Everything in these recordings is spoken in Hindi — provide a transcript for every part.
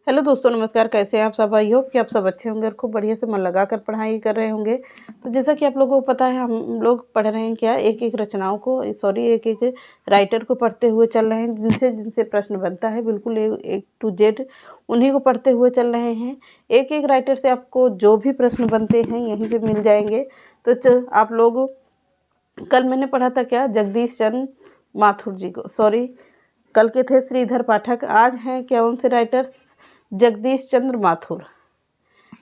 हेलो दोस्तों, नमस्कार। कैसे हैं आप सब? आई होप कि आप सब अच्छे होंगे और खूब बढ़िया से मन लगाकर पढ़ाई कर रहे होंगे। तो जैसा कि आप लोगों को पता है, हम लोग पढ़ रहे हैं क्या, एक एक रचनाओं को एक एक राइटर को पढ़ते हुए चल रहे हैं, जिनसे जिनसे प्रश्न बनता है बिल्कुल एक टू जेड उन्हीं को पढ़ते हुए चल रहे हैं। एक एक राइटर से आपको जो भी प्रश्न बनते हैं यहीं से मिल जाएंगे। तो आप लोग, कल मैंने पढ़ा था क्या, जगदीश चंद्र माथुर जी को, कल के थे श्रीधर पाठक, आज हैं क्या उनसे राइटर्स जगदीश चंद्र माथुर।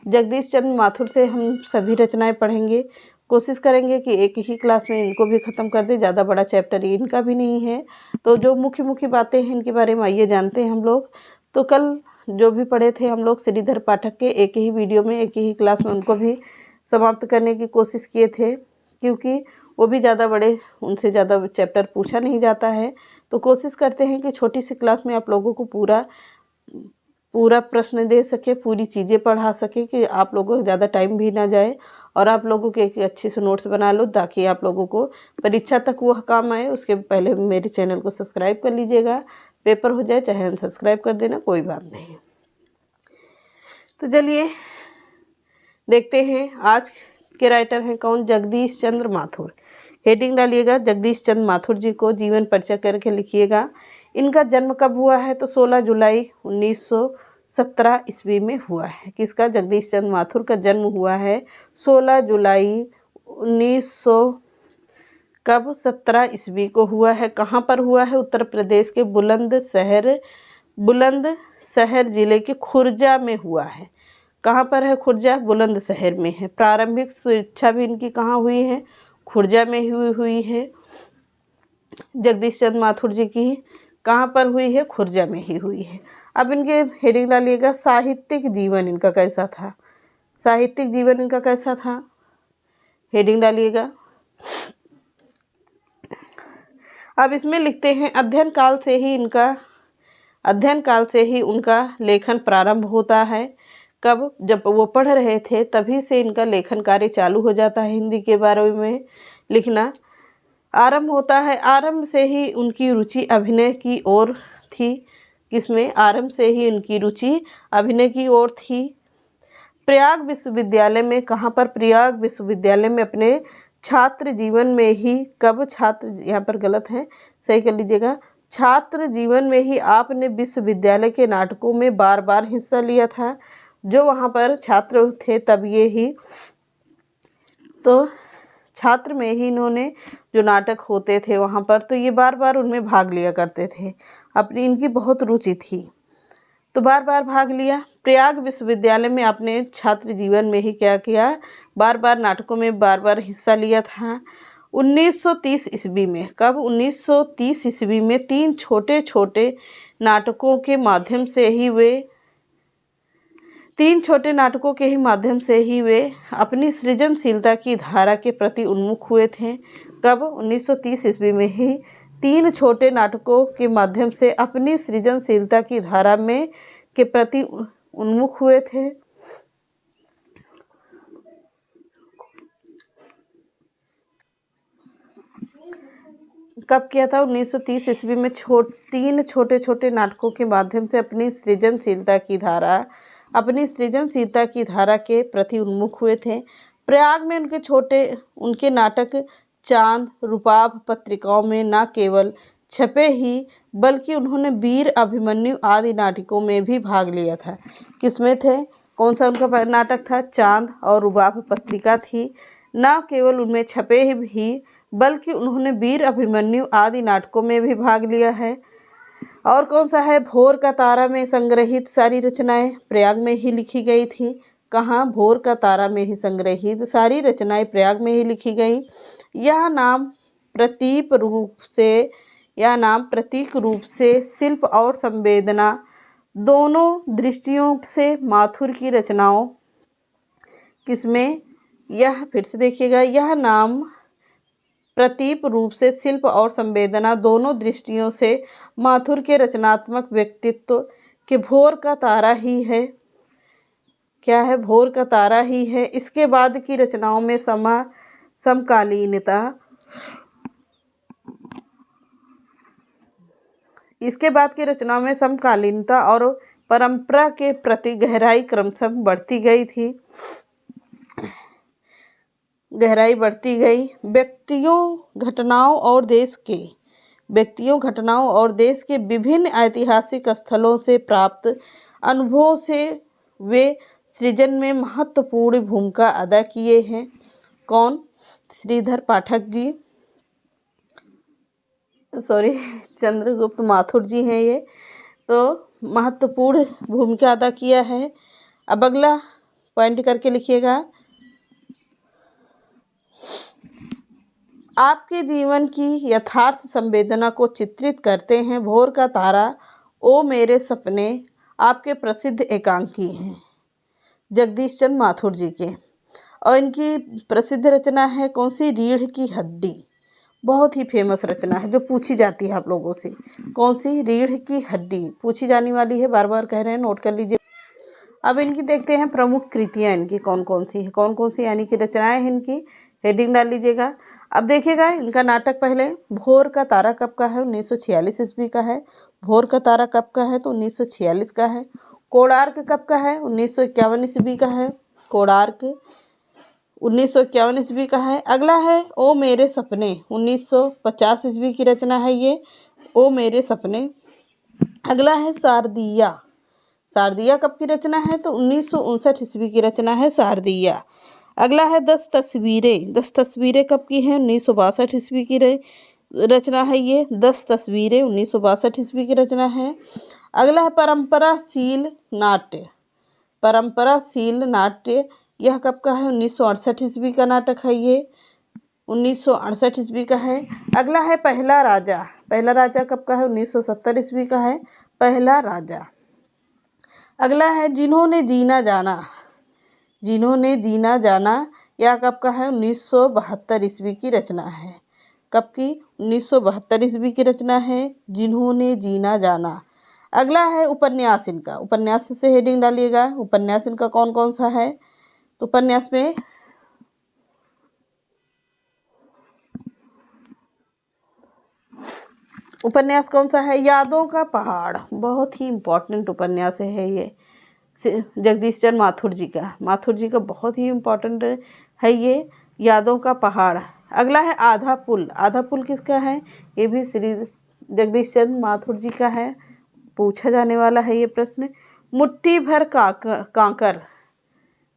जगदीश चंद्र माथुर से हम सभी रचनाएं पढ़ेंगे। कोशिश करेंगे कि एक ही क्लास में इनको भी ख़त्म कर दें। ज़्यादा बड़ा चैप्टर इनका भी नहीं है, तो जो मुख्य मुख्य बातें हैं इनके बारे में आइए जानते हैं हम लोग। तो कल जो भी पढ़े थे हम लोग श्रीधर पाठक के, एक ही वीडियो में एक ही क्लास में उनको भी समाप्त करने की कोशिश किए थे, क्योंकि वो भी ज़्यादा बड़े, उनसे ज़्यादा चैप्टर पूछा नहीं जाता है। तो कोशिश करते हैं कि छोटी सी क्लास में आप लोगों को पूरा प्रश्न दे सके, पूरी चीज़ें पढ़ा सके, कि आप लोगों को ज़्यादा टाइम भी ना जाए और आप लोगों के एक अच्छी से नोट्स बना लो, ताकि आप लोगों को परीक्षा तक वो काम आए। उसके पहले मेरे चैनल को सब्सक्राइब कर लीजिएगा। पेपर हो जाए चाहे अनसब्सक्राइब कर देना, कोई बात नहीं। तो चलिए देखते हैं आज के राइटर हैं कौन, जगदीश चंद्र माथुर। हेडिंग डालिएगा जगदीश चंद्र माथुर जी को जीवन परिचय करके लिखिएगा। इनका जन्म कब हुआ है? तो 16 जुलाई 1917 ईस्वी में हुआ है। किसका? जगदीश चंद्र माथुर का जन्म हुआ है 16 जुलाई 1917 ईस्वी को हुआ है। कहाँ पर हुआ है? उत्तर प्रदेश के बुलंदशहर जिले के खुर्जा में हुआ है। कहाँ पर है? खुर्जा, बुलंदशहर में है। प्रारंभिक शिक्षा भी इनकी कहाँ हुई है? खुर्जा में हुई है। जगदीश चंद्र माथुर जी की कहाँ पर हुई है? खुर्जा में ही हुई है। अब इनके हेडिंग डालिएगा साहित्यिक जीवन इनका कैसा था। साहित्यिक जीवन इनका कैसा था, हेडिंग डालिएगा। अब इसमें लिखते हैं अध्ययन काल से ही उनका लेखन प्रारंभ होता है। कब? जब वो पढ़ रहे थे तभी से इनका लेखन कार्य चालू हो जाता है। हिंदी के बारे में लिखना आरंभ होता है। आरंभ से ही उनकी रुचि अभिनय की ओर थी। किसमें? आरंभ से ही उनकी रुचि अभिनय की ओर थी। प्रयाग विश्वविद्यालय में, कहाँ पर? प्रयाग विश्वविद्यालय में अपने छात्र जीवन में ही, कब? छात्र, यहाँ पर गलत है, सही कर लीजिएगा। छात्र जीवन में ही आपने विश्वविद्यालय के नाटकों में बार बार हिस्सा लिया था। जो वहाँ पर छात्र थे तब ये ही, तो छात्र में ही इन्होंने जो नाटक होते थे वहाँ पर, तो ये बार बार उनमें भाग लिया करते थे। अपनी इनकी बहुत रुचि थी तो बार बार भाग लिया। प्रयाग विश्वविद्यालय में आपने छात्र जीवन में ही क्या किया? बार बार नाटकों में बार बार हिस्सा लिया था। 1930 ईस्वी में, कब? 1930 ईस्वी में तीन छोटे छोटे नाटकों के माध्यम से ही वे अपनी सृजनशीलता की धारा के प्रति उन्मुख हुए थे। कब? 1930 ईस्वी में ही तीन छोटे नाटकों के माध्यम से अपनी सृजनशीलता की धारा में के प्रति उन्मुख हुए थे। कब किया था? 1930 ईस्वी में तीन छोटे छोटे नाटकों के माध्यम से अपनी सृजनशीलता की धारा के प्रति उन्मुख हुए थे। प्रयाग में उनके नाटक चांद, रूपाभ पत्रिकाओं में न केवल छपे ही, बल्कि उन्होंने वीर अभिमन्यु आदि नाटकों में भी भाग लिया था। किसमें थे? कौन सा उनका नाटक था? चांद और रूपाभ पत्रिका थी। न केवल उनमें छपे ही, बल्कि उन्होंने वीर अभिमन्यु आदि नाटकों में भी भाग लिया है। और कौन सा है? भोर का तारा में संग्रहित सारी रचनाएं प्रयाग में ही लिखी गई थी। कहाँ? भोर का तारा में ही संग्रहित सारी रचनाएं प्रयाग में ही लिखी गई। यह नाम प्रतीक रूप से शिल्प और संवेदना दोनों दृष्टियों से माथुर की रचनाओं, किसमें? यह फिर से देखिएगा, यह नाम प्रतीक रूप से शिल्प और संवेदना दोनों दृष्टियों से माथुर के रचनात्मक व्यक्तित्व के भोर का तारा ही है। क्या है? भोर का तारा ही है। इसके बाद की रचनाओं में समकालीनता और परंपरा के प्रति गहराई क्रमशः बढ़ती गई थी, गहराई बढ़ती गई। व्यक्तियों, घटनाओं और देश के विभिन्न ऐतिहासिक स्थलों से प्राप्त अनुभवों से वे सृजन में महत्वपूर्ण भूमिका अदा किए हैं। कौन? श्रीधर पाठक जी, चंद्रगुप्त माथुर जी हैं ये, तो महत्वपूर्ण भूमिका अदा किया है। अब अगला पॉइंट करके लिखिएगा। आपके जीवन की यथार्थ संवेदना को चित्रित करते हैं। भोर का तारा, ओ मेरे सपने आपके प्रसिद्ध एकांकी हैं, जगदीश चंद्र माथुर जी के। और इनकी प्रसिद्ध रचना है कौन सी? रीढ़ की हड्डी। बहुत ही फेमस रचना है जो पूछी जाती है आप लोगों से। कौन सी? रीढ़ की हड्डी पूछी जाने वाली है, बार बार कह रहे हैं, नोट कर लीजिए। अब इनकी देखते हैं प्रमुख कृतियाँ इनकी कौन कौन सी है, कौन कौन सी यानी कि रचनाएं हैं इनकी, हेडिंग डाल लीजिएगा। अब देखिएगा इनका नाटक पहले, भोर का तारा कब का है? 1946 ईस्वी का है। भोर का तारा कब का है? तो 1946 का है। कोणार्क कब का है? 1951 ईस्वी का है। कोणार्क 1951 ईस्वी का है। अगला है ओ मेरे सपने, 1950 ईस्वी की रचना है ये, ओ मेरे सपने। अगला है शारदिया। शारदिया कब की रचना है? तो 1959 ईस्वी की रचना है शारदिया। अगला है 10 तस्वीरें। 10 तस्वीरें कब की हैं? 1962 ईस्वी की रचना है ये। 10 तस्वीरें 1962 ईस्वी की रचना है। अगला है परंपराशील नाट्य। परंपराशील नाट्य यह कब का है? 1968 ईस्वी का नाटक है ये, 1968 ईस्वी का है। अगला है पहला राजा। पहला राजा कब का है? 1970 ईस्वी का है पहला राजा। अगला है जिन्होंने जीना जाना। जिन्होंने जीना जाना यह कब का है? 1972 ईस्वी की रचना है। कब की? 1972 ईस्वी की रचना है जिन्होंने जीना जाना। अगला है उपन्यास इनका। उपन्यास से हेडिंग डालिएगा। उपन्यास इनका कौन कौन सा है? तो उपन्यास में उपन्यास कौन सा है? यादों का पहाड़। बहुत ही इम्पोर्टेंट उपन्यास है ये, जगदीश चंद्र माथुर जी का। माथुर जी का बहुत ही इम्पोर्टेंट है ये, यादों का पहाड़। अगला है आधा पुल। आधा पुल किसका है? ये भी श्री जगदीश चंद्र माथुर जी का है, पूछा जाने वाला है ये प्रश्न। मुट्ठी भर कांकर।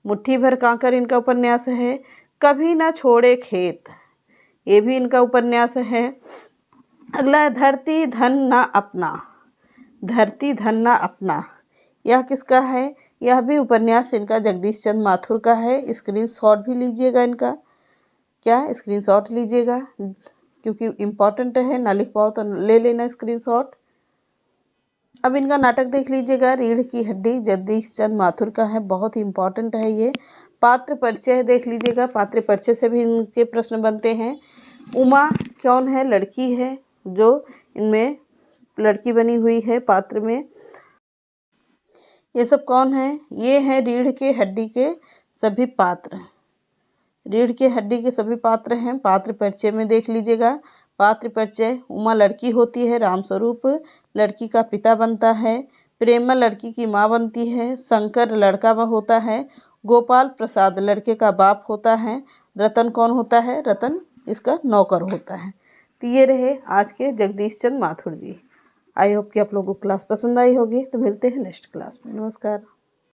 मुट्ठी भर कांकर इनका उपन्यास है। कभी ना छोड़े खेत, ये भी इनका उपन्यास है। अगला है धरती धन ना अपना। धरती धन ना अपना यह किसका है? यह भी उपन्यास इनका जगदीश चंद्र माथुर का है। स्क्रीनशॉट भी लीजिएगा इनका, क्या स्क्रीनशॉट लीजिएगा, क्योंकि इम्पॉर्टेंट है, ना लिख पाओ तो ले लेना स्क्रीनशॉट। अब इनका नाटक देख लीजिएगा, रीढ़ की हड्डी, जगदीश चंद्र माथुर का है, बहुत ही इम्पॉर्टेंट है ये। पात्र परिचय देख लीजिएगा, पात्र परिचय से भी इनके प्रश्न बनते हैं। उमा कौन है? लड़की है जो इनमें लड़की बनी हुई है पात्र में। ये सब कौन है? ये हैं रीढ़ के हड्डी के सभी पात्र। रीढ़ के हड्डी के सभी पात्र हैं। पात्र परिचय में देख लीजिएगा। पात्र परिचय, उमा लड़की होती है, रामस्वरूप लड़की का पिता बनता है, प्रेमा लड़की की माँ बनती है, शंकर लड़का होता है, गोपाल प्रसाद लड़के का बाप होता है, रतन कौन होता है? रतन इसका नौकर होता है। तो ये रहे आज के जगदीश चंद्र माथुर जी। आई होप कि आप लोगों को क्लास पसंद आई होगी। तो मिलते हैं नेक्स्ट क्लास में। नमस्कार।